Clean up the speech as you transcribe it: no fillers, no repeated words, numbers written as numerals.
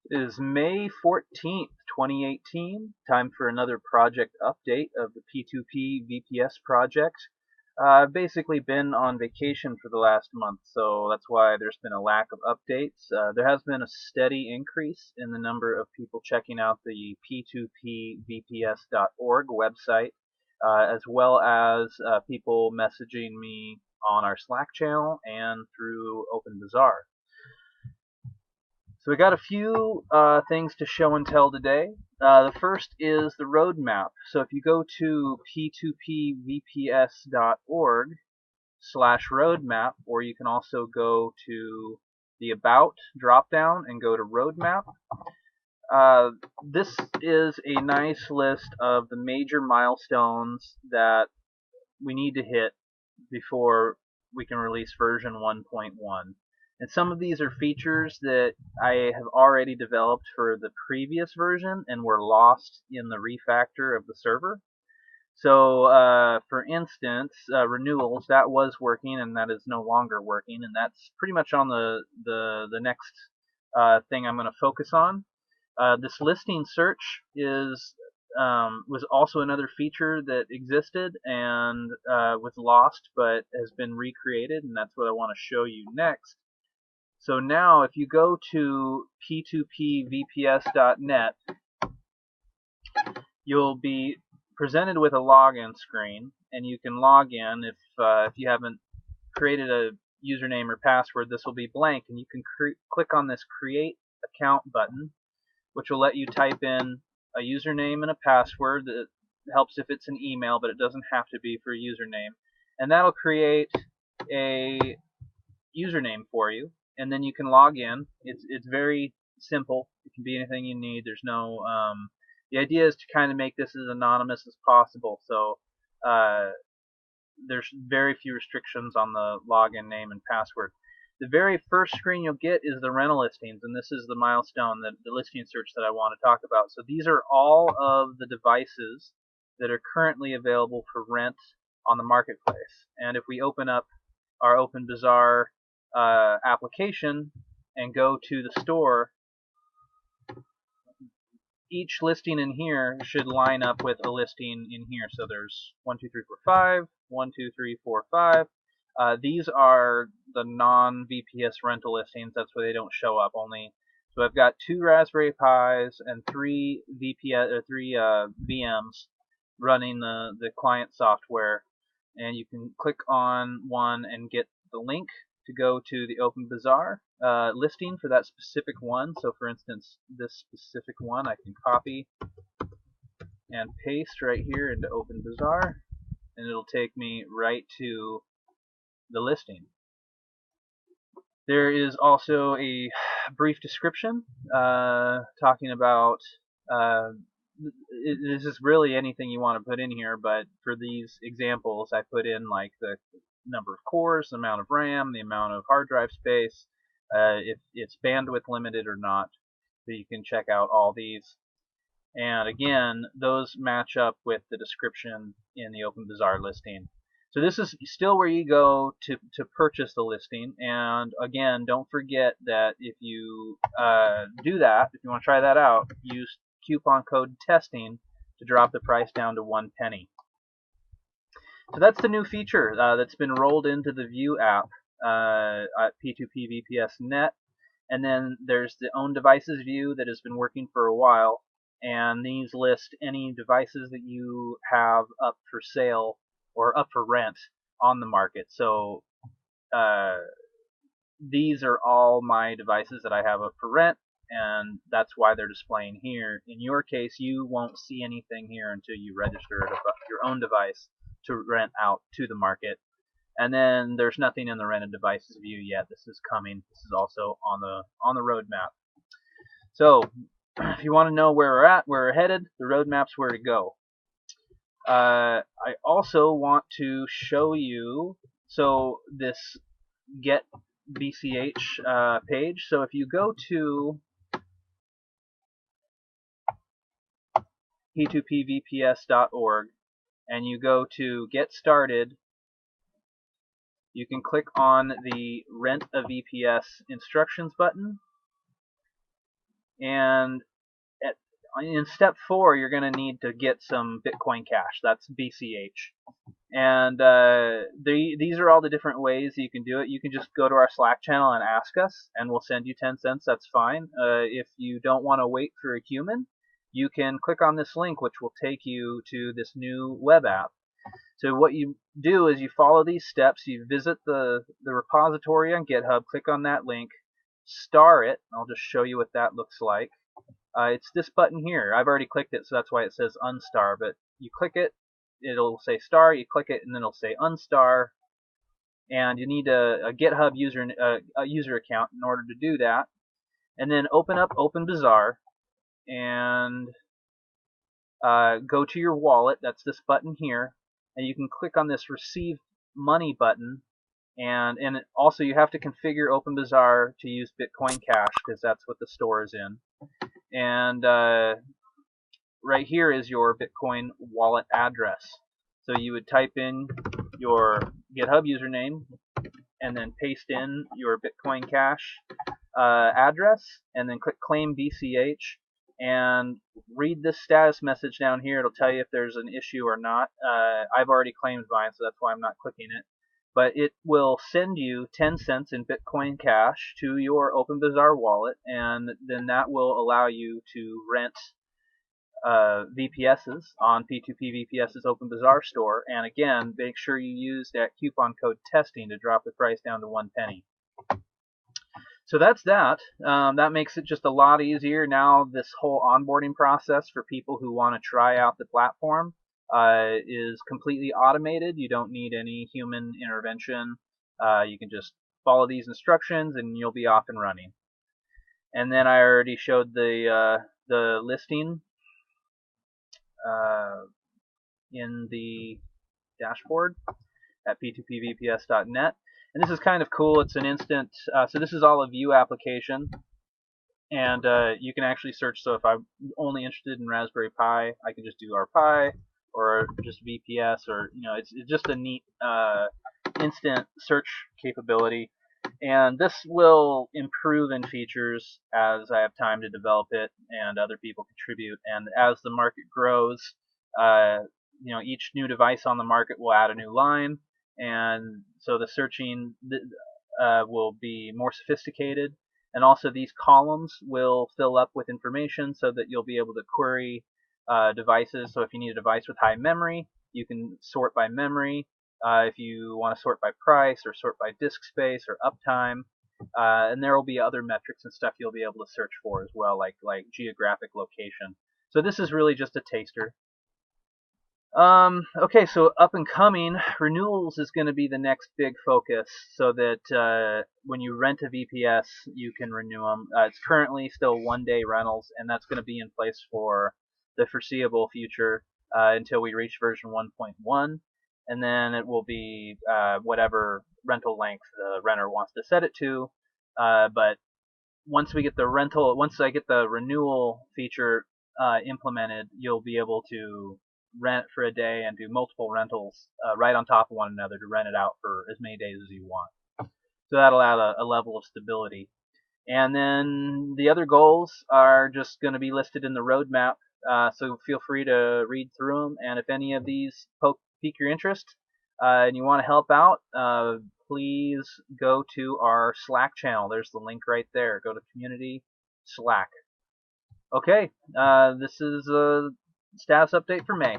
It is May 14th, 2018. Time for another project update of the P2P VPS project. I've basically been on vacation for the last month, so that's why there's been a lack of updates. There has been a steady increase in the number of people checking out the P2PVPS.org website, as well as people messaging me on our Slack channel and through OpenBazaar. So we got a few things to show and tell today. The first is the roadmap. So if you go to p2pvps.org/roadmap, or you can also go to the About dropdown and go to Roadmap. This is a nice list of the major milestones that we need to hit before we can release version 1.1. And some of these are features that I have already developed for the previous version and were lost in the refactor of the server. So, for instance, renewals, that was working and that is no longer working, and that's pretty much on the next thing I'm going to focus on. This listing search was also another feature that existed and was lost but has been recreated, and that's what I want to show you next. So now if you go to p2pvps.net, you'll be presented with a login screen, and you can log in. If you haven't created a username or password, this will be blank, and you can click on this Create Account button, which will let you type in a username and a password. That helps if it's an email, but it doesn't have to be for a username. And that'll create a username for you, and then you can log in. It's very simple. It can be anything you need. There's no the idea is to kind of make this as anonymous as possible, so there's very few restrictions on the login name and password. The very first screen you'll get is the rental listings, and this is the milestone, the listing search that I want to talk about. So these are all of the devices that are currently available for rent on the marketplace. And if we open up our OpenBazaar application and go to the store, each listing in here should line up with a listing in here. So there's 1, 2, 3, 4, 5, 1, 2, 3, 4, 5. These are the non-VPS rental listings. That's why they don't show up. So I've got 2 Raspberry Pis and 3 VMs running the client software, and you can click on one and get the link to go to the OpenBazaar listing for that specific one. So for instance, this specific one I can copy and paste right here into OpenBazaar, and it'll take me right to the listing. There is also a brief description talking about this is really anything you want to put in here, but for these examples I put in like the number of cores, the amount of RAM, the amount of hard drive space, if it's bandwidth limited or not. So you can check out all these. And again, those match up with the description in the OpenBazaar listing. So this is still where you go to purchase the listing. And again, don't forget that if you do that, if you want to try that out, use coupon code TESTING to drop the price down to 1 penny. So that's the new feature that's been rolled into the View app at P2PVPS.net. And then there's the Own Devices view that has been working for a while. And these list any devices that you have up for sale or up for rent on the market. So these are all my devices that I have up for rent, and that's why they're displaying here. In your case, you won't see anything here until you register your own device to rent out to the market. And then there's nothing in the rented devices view yet. This is coming. This is also on the roadmap. So if you want to know where we're at, where we're headed, the roadmap's where to go. I also want to show you this getbch page. So if you go to p2pvps.org and you go to Get Started, you can click on the Rent a VPS Instructions button, And in step 4, you're going to need to get some Bitcoin Cash. That's BCH. And these are all the different ways you can do it. You can just go to our Slack channel and ask us, and we'll send you 10 cents. That's fine. If you don't want to wait for a human, you can click on this link, which will take you to this new web app. So what you do is you follow these steps. You visit the repository on GitHub, click on that link, star it. I'll just show you what that looks like. It's this button here. I've already clicked it, so that's why it says unstar. But you click it, it'll say star. You click it, and then it'll say unstar. And you need a GitHub user account in order to do that. And then open up OpenBazaar and go to your wallet. That's this button here, and you can click on this Receive Money button. And also you have to configure OpenBazaar to use Bitcoin Cash, because that's what the store is in. And right here is your Bitcoin wallet address. So you would type in your GitHub username and then paste in your Bitcoin Cash address, and then click Claim BCH and read this status message down here. It'll tell you if there's an issue or not. I've already claimed mine, so that's why I'm not clicking it. But it will send you 10 cents in Bitcoin Cash to your OpenBazaar wallet, and then that will allow you to rent VPSs on P2P VPS's OpenBazaar store. And again, make sure you use that coupon code TESTING to drop the price down to 1 penny. So that's that. That makes it just a lot easier. Now this whole onboarding process for people who want to try out the platform is completely automated. You don't need any human intervention. You can just follow these instructions and you'll be off and running. And then I already showed the listing in the dashboard at p2pvps.net. And this is kind of cool. It's an instant, so this is all a view application. And you can actually search. So if I'm only interested in Raspberry Pi, I can just do RPi, or just VPS, or it's just a neat instant search capability. And this will improve in features as I have time to develop it and other people contribute. And as the market grows, each new device on the market will add a new line, and so the searching will be more sophisticated. And also these columns will fill up with information so that you'll be able to query devices. So if you need a device with high memory, you can sort by memory. If you want to sort by price, or sort by disk space or uptime. And there will be other metrics and stuff you'll be able to search for as well, like geographic location. So this is really just a taster. Okay, so up and coming, renewals is going to be the next big focus, so that when you rent a VPS, you can renew them. It's currently still 1-day rentals, and that's going to be in place for the foreseeable future until we reach version 1.1. And then it will be whatever rental length the renter wants to set it to. But once I get the renewal feature implemented, you'll be able to rent for a day and do multiple rentals right on top of one another to rent it out for as many days as you want. So that'll add a level of stability. And then the other goals are just going to be listed in the roadmap. So feel free to read through them. And if any of these pique your interest and you want to help out, please go to our Slack channel. There's the link right there. Go to Community Slack. Okay, this is a status update for May.